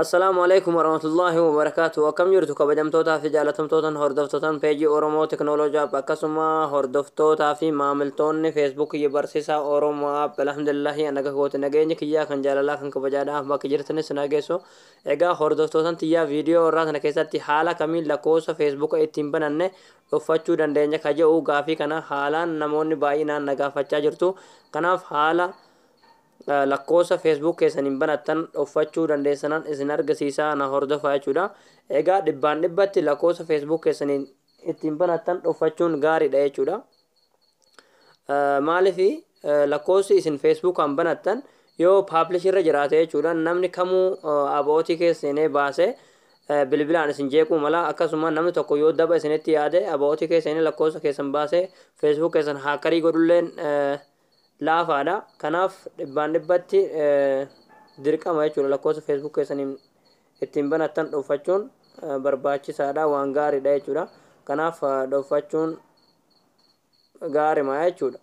السلام عليكم ورحمة الله وبركاته وكم يرتو كبجمتوتا في جالتمتوتا هردفتوتا بيجي أورومو تكنولوجيا بكسما هردفتوتا في معاملتون فيسبوك يبرسيسا أورومو أب الحمد لله أنا كوت نجيني كيا كان جالا كان كبجادا باك جرتني سناجيسو إجا هردفتوتا تيا فيديو رات نكيسات حالا كمين لكوسا فيسبوك اتنبنن uffachuu dandeenya kaje uu gaafii kana haalaan namoonni baay'inaan nagaafachaa jirtu kanaaf haala lakkoofsa Facebook keessaniin banattan uffachuu dandeessanan isin argisiisaa na hordofaa jechuudha. Egaa dhibbaan dhibbatti lakkoofsa Facebook keessaniin ittiin banattan uffachuun gaariidha jechuudha. Maaliif lakkoofsi isin Facebookaan banattan yoo publish irra jiraate jechuudha namni kamuu abootii keessanii baasee bilbilaan isin jeequu mala akkasuma namni tokko yoo daba isinitti yaade abootii keessanii lakkoofsa keessan baasee Facebook keessan haakarii godhulleen laafaadha. Kanaaf dhibbaan dhibbatti dirqama jechuudha lakkoofsa Facebook keessaniin ittiin banattan dhuunfachuun barbaachisaadha waan gaariidha jechuudha. Kanaaf dhuunfachuun gaariidha jechuudha.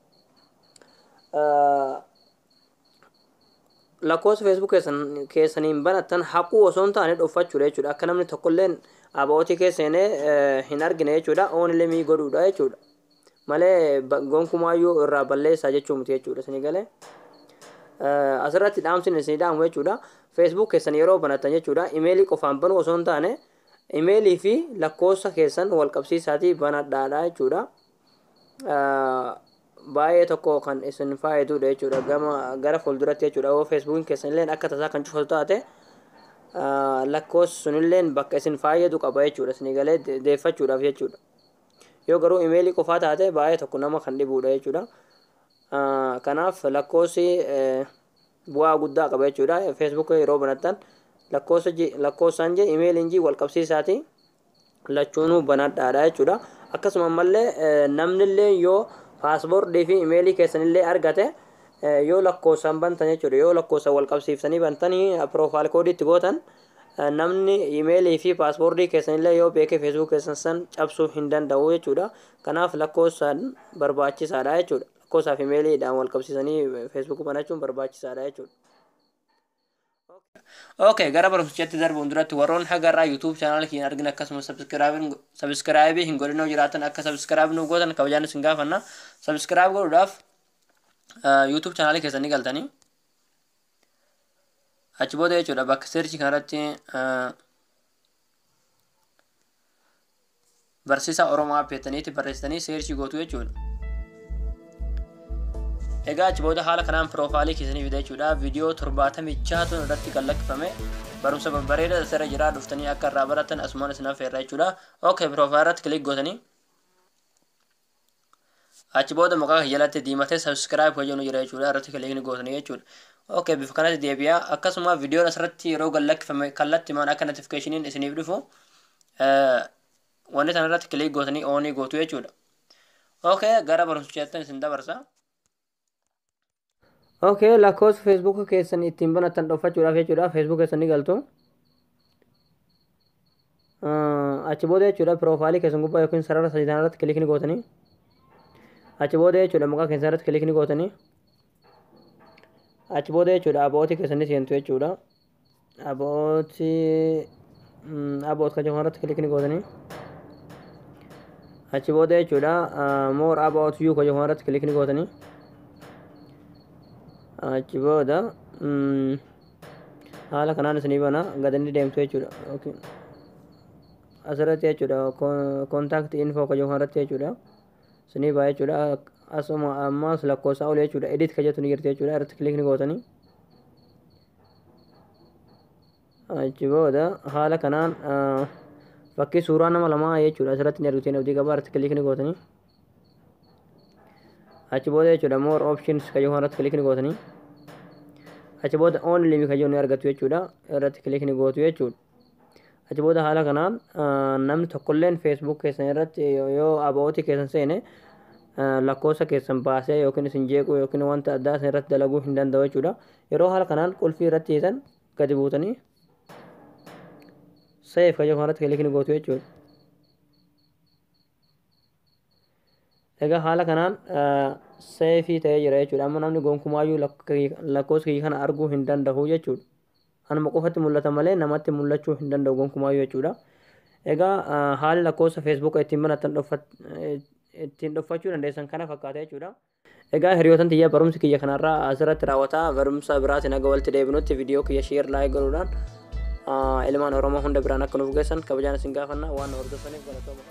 Lakkoofsa Facebook keessaniin banattan haquu osoo hin taane dhuunfachuudha jechuudha. Akka namni tokkolleen abootii keessanii hin argine jechuudha. Oonillee mii godhuudha jechuudha. Malee gonkumaayyuu irraa balleessaa jechuun miti jechuudha isin galee asirratti dhaamsin isin dhaamu jechuudha. Facebook keessan yeroo banatan jechuudha imeelii qofaan banuu osoo hin taane imeelii fi lakkoofsa keessan wal qabsiisaatii banadhaadha jechuudha. Baay'ee tokko kan isin fayyadudha jechuudha gara fuulduratti jechuudha. Yoo Facebook keessan illee akka tasaa kan cufatu taate lakkoofsi sunillee bakka isin fayyadu qaba jechuudha isin galee deeffachuudhaaf jechuudha. Yoo garuu imeelii qofaa taate baay'ee tokko nama kan dhibuudha jechuudha. Kanaaf lakkoofsi bu'aa guddaa qaba jechuudha. Facebook yeroo banattan lakkoofsaan je imeeliin ji wal qabsiisaatii lachuunuu banadhaadha jechuudha. Akkasuma ammallee namnillee yoo paaspoortii fi imeelii keessanillee argate yoo lakkoofsaan bantan jechuudha. Yoo lakkoofsa wal qabsiiftanii bantanii profile koodiitti gootan namni imeelii fi paaspoortii keessanillee yoo beeke Facebook keessan san cabsuu hin danda'u jechuudha. Kanaaf lakkoofsaan barbaachisaadha jechuudha. Lakkoofsaa fi imeeliidhaan wal qabsiisanii Facebook banachuun barbaachisaadha jechuudha. Okay, gara barumsichatti darbuun duratti warroon hagarraa YouTube channel keenyaa argina akkasumas subscribe hin godhinoo jiraatan akka subscribe nu gootan kabajaan isin gaafanna. Subscribe godhuudhaaf YouTube channel keessanii galtanii achi booda jechuudha bakka search kanarratti barsiisaa Oromoo appeettaniitti barreessitanii search gootu jechuudha. Egaa achi booda haala kanaan profaayilii keessanii fida jechuudha. Viidiyoo 76 irratti kan lakkifame barumsa babbareedaa asirra jira dhuftanii akka irraa baratan asumaan isin affeerra jechuudha. Okay, profaayilii irratti kilik gootanii achi booda maqaa jalatti diimatee subscribe hojjennu jira jechuudha. Irratti kilik gootanii jechuudha. Okay, bifa kanatti deebi'a. Akkasuma viidiyoon asirratti yeroo lakkifame kallattimaan akka notificationin isiniif dhufu wanti tan irratti kilik gootanii oonii gootu jechuudha. Okay, gara barumsichaatti isin dabarsa. Okay, lakkoofsa Facebook keessan ittiin banattan dhuunfachuudhaaf jechuudha. Facebook keessan ni galtu. Achi booda jechuudha profaayilii keessan gubbaa yookiin sarara sadiitaan irratti kilik ni gootanii. Achi booda jechuudha maqaa keessan irratti kilik ni gootanii. Achi booda jechuudha abootii keessanii seentu jechuudha. Aboot kan irratti kilik ni gootanii. Achi booda jechuudha more about you kan irratti kilik ni gootanii. Achi booda haala kanaan isinii bana gadanii deemtu jechuudha. Asirratti jechuudha contact info kan irratti jechuudha isinii baa jechuudha. Asuma ammas lakkoofsa ol jechuudha edit kan jettu ni jirti jechuudha. Irratti kilik ni gootanii. Achi booda haala kanaan fakkii suuraa nama lamaa jechuudha asirratti ni argitu abdii qabaa. Irratti kilik ni gootanii. Achi booda jechuudha more options kan irratti kilik ni gootanii. Achi booda only kan ni argatu jechuudha. Irratti kilik ni gootu jechuudha. Achi booda haala kanaan namni tokkolleen Facebook keessan irratti yoo abootii keessan seene lakkoofsa keessan baasee yookiin isin jeequu yookiin wanta addaa isin irratti dalaguu hin danda'u jechuudha. Yeroo haala kanaan qulfii irratti hiitan gadi buutanii save kan irratti kilik ni gootu jechuudha. Egaa haala kanaan seefii ta'ee jira jechuudha. Amma namni gonkumaayyuu lakkoofsa kana arguu hin danda'u jechuudha. anuma qofatti mul'ata malee namatti mul'achuu hin danda'u gonkumaayyuu jechuudha. Egaa haala lakkoofsa Facebook ittiin banatan ittiin dhofachuu dandeessan kana fakkaata jechuudha. Egaa hiriyootan tiyya barumsi kiyya kanarraa asirratti raawwata. Barumsa biraatiin aga walitti deebinutti viidiyoo kiyya share laayik godhuudhaan ilmaan Oromoo hunda biraan akka nuuf geessan kabajaan isin gaafanna waan hordofaniif galatooma.